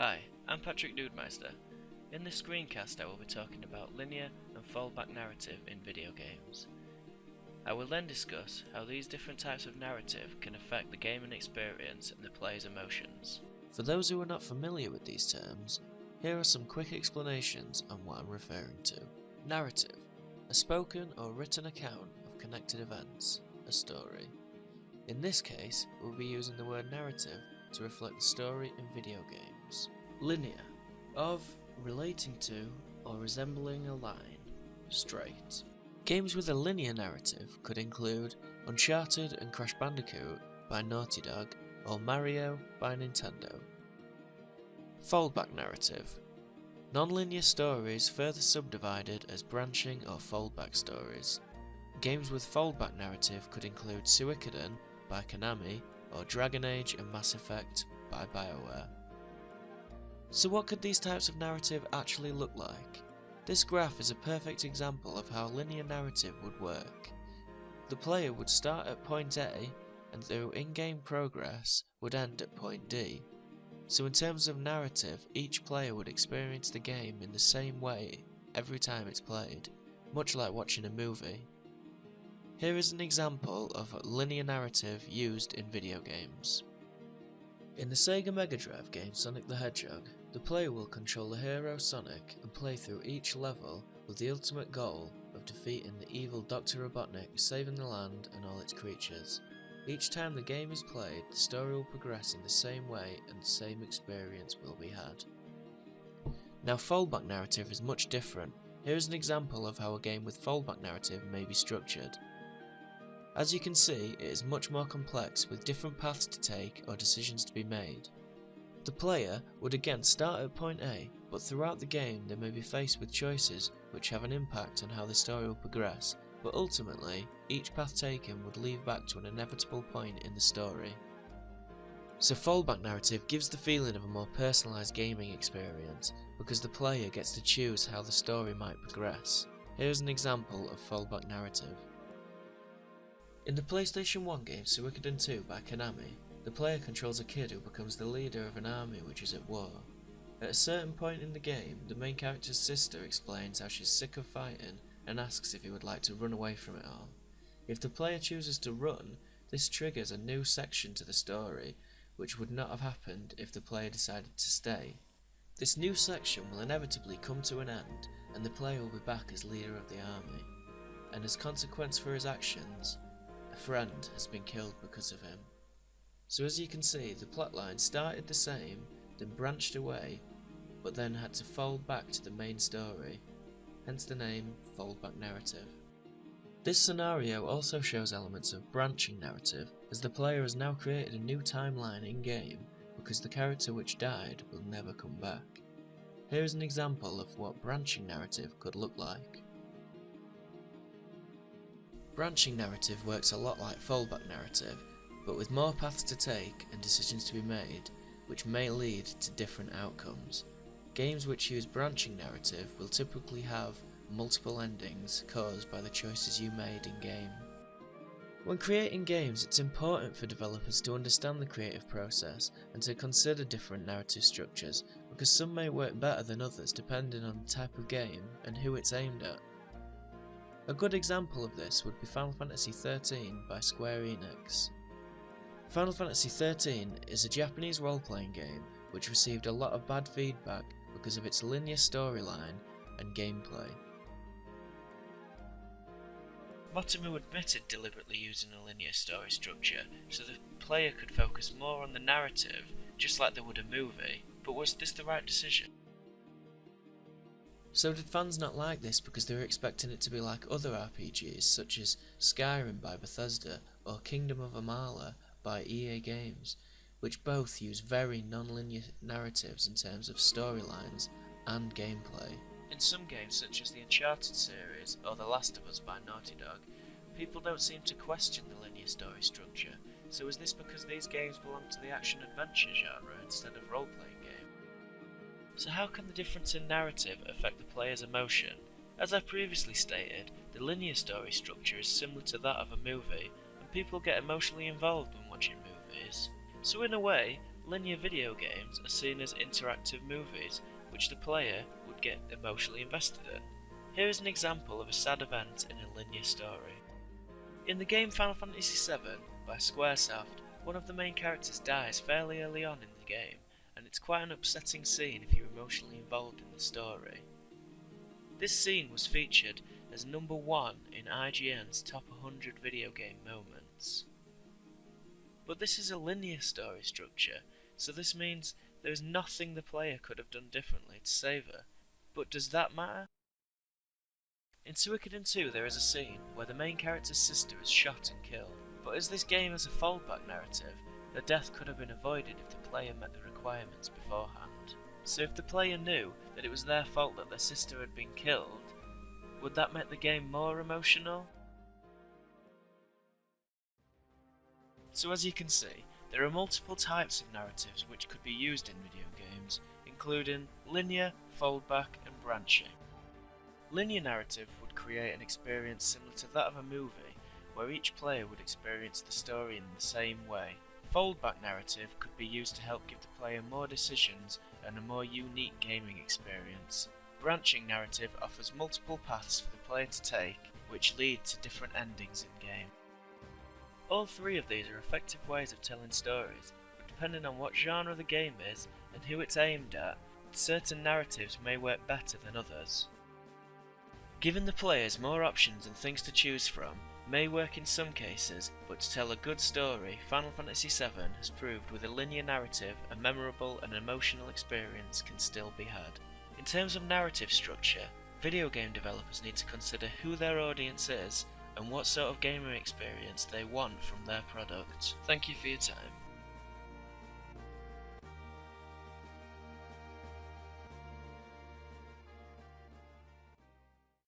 Hi, I'm Patrick Dudemeister. In this screencast I will be talking about linear and foldback narrative in video games. I will then discuss how these different types of narrative can affect the gaming experience and the player's emotions. For those who are not familiar with these terms, here are some quick explanations on what I'm referring to. Narrative: a spoken or written account of connected events, a story. In this case, we'll be using the word narrative to reflect the story in video games. Linear: of, relating to, or resembling a line. Straight. Games with a linear narrative could include Uncharted and Crash Bandicoot by Naughty Dog, or Mario by Nintendo. Foldback narrative: non-linear stories further subdivided as branching or foldback stories. Games with foldback narrative could include Suikoden by Konami, or Dragon Age and Mass Effect by BioWare. So what could these types of narrative actually look like? This graph is a perfect example of how linear narrative would work. The player would start at point A and through in-game progress would end at point D. So in terms of narrative, each player would experience the game in the same way every time it's played, much like watching a movie. Here is an example of linear narrative used in video games. In the Sega Mega Drive game Sonic the Hedgehog, the player will control the hero Sonic and play through each level with the ultimate goal of defeating the evil Dr. Robotnik, saving the land and all its creatures. Each time the game is played, the story will progress in the same way and the same experience will be had. Now foldback narrative is much different. Here is an example of how a game with foldback narrative may be structured. As you can see, it is much more complex with different paths to take or decisions to be made. The player would again start at point A, but throughout the game they may be faced with choices which have an impact on how the story will progress, but ultimately, each path taken would lead back to an inevitable point in the story. So foldback narrative gives the feeling of a more personalised gaming experience, because the player gets to choose how the story might progress. Here is an example of foldback narrative. In the PlayStation 1 game Suikoden 2 by Konami, the player controls a kid who becomes the leader of an army which is at war. At a certain point in the game, the main character's sister explains how she's sick of fighting and asks if he would like to run away from it all. If the player chooses to run, this triggers a new section to the story, which would not have happened if the player decided to stay. This new section will inevitably come to an end, and the player will be back as leader of the army. And as consequence for his actions, a friend has been killed because of him. So as you can see, the plotline started the same, then branched away, but then had to fold back to the main story, hence the name foldback narrative. This scenario also shows elements of branching narrative, as the player has now created a new timeline in-game, because the character which died will never come back. Here is an example of what branching narrative could look like. Branching narrative works a lot like foldback narrative, but with more paths to take and decisions to be made, which may lead to different outcomes. Games which use branching narrative will typically have multiple endings caused by the choices you made in-game. When creating games, it's important for developers to understand the creative process and to consider different narrative structures, because some may work better than others depending on the type of game and who it's aimed at. A good example of this would be Final Fantasy XIII by Square Enix. Final Fantasy XIII is a Japanese role-playing game which received a lot of bad feedback because of its linear storyline and gameplay. Motomu admitted deliberately using a linear story structure so the player could focus more on the narrative, just like they would a movie, but was this the right decision? So did fans not like this because they were expecting it to be like other RPGs such as Skyrim by Bethesda or Kingdom of Amalur by EA Games, which both use very non-linear narratives in terms of storylines and gameplay. In some games such as the Uncharted series or The Last of Us by Naughty Dog, people don't seem to question the linear story structure, so is this because these games belong to the action-adventure genre instead of role-playing game? So how can the difference in narrative affect the player's emotion? As I previously stated, the linear story structure is similar to that of a movie, and people get emotionally involved when watching movies. So in a way, linear video games are seen as interactive movies which the player would get emotionally invested in. Here is an example of a sad event in a linear story. In the game Final Fantasy VII by Squaresoft, one of the main characters dies fairly early on in the game, and it's quite an upsetting scene if you're emotionally involved in the story. This scene was featured as number 1 in IGN's top 100 video game moments. But this is a linear story structure, so this means there is nothing the player could have done differently to save her. But does that matter? In Suikoden 2 there is a scene where the main character's sister is shot and killed, but as this game has a foldback narrative, the death could have been avoided if the player met the requirements beforehand. So if the player knew that it was their fault that their sister had been killed, would that make the game more emotional? So as you can see, there are multiple types of narratives which could be used in video games, including linear, foldback and branching. Linear narrative would create an experience similar to that of a movie, where each player would experience the story in the same way. Foldback narrative could be used to help give the player more decisions and a more unique gaming experience. Branching narrative offers multiple paths for the player to take, which lead to different endings in game. All three of these are effective ways of telling stories, but depending on what genre the game is and who it's aimed at, certain narratives may work better than others. Giving the players more options and things to choose from may work in some cases, but to tell a good story, Final Fantasy VII has proved with a linear narrative, a memorable and emotional experience can still be had. In terms of narrative structure, video game developers need to consider who their audience is and what sort of gaming experience they want from their product. Thank you for your time.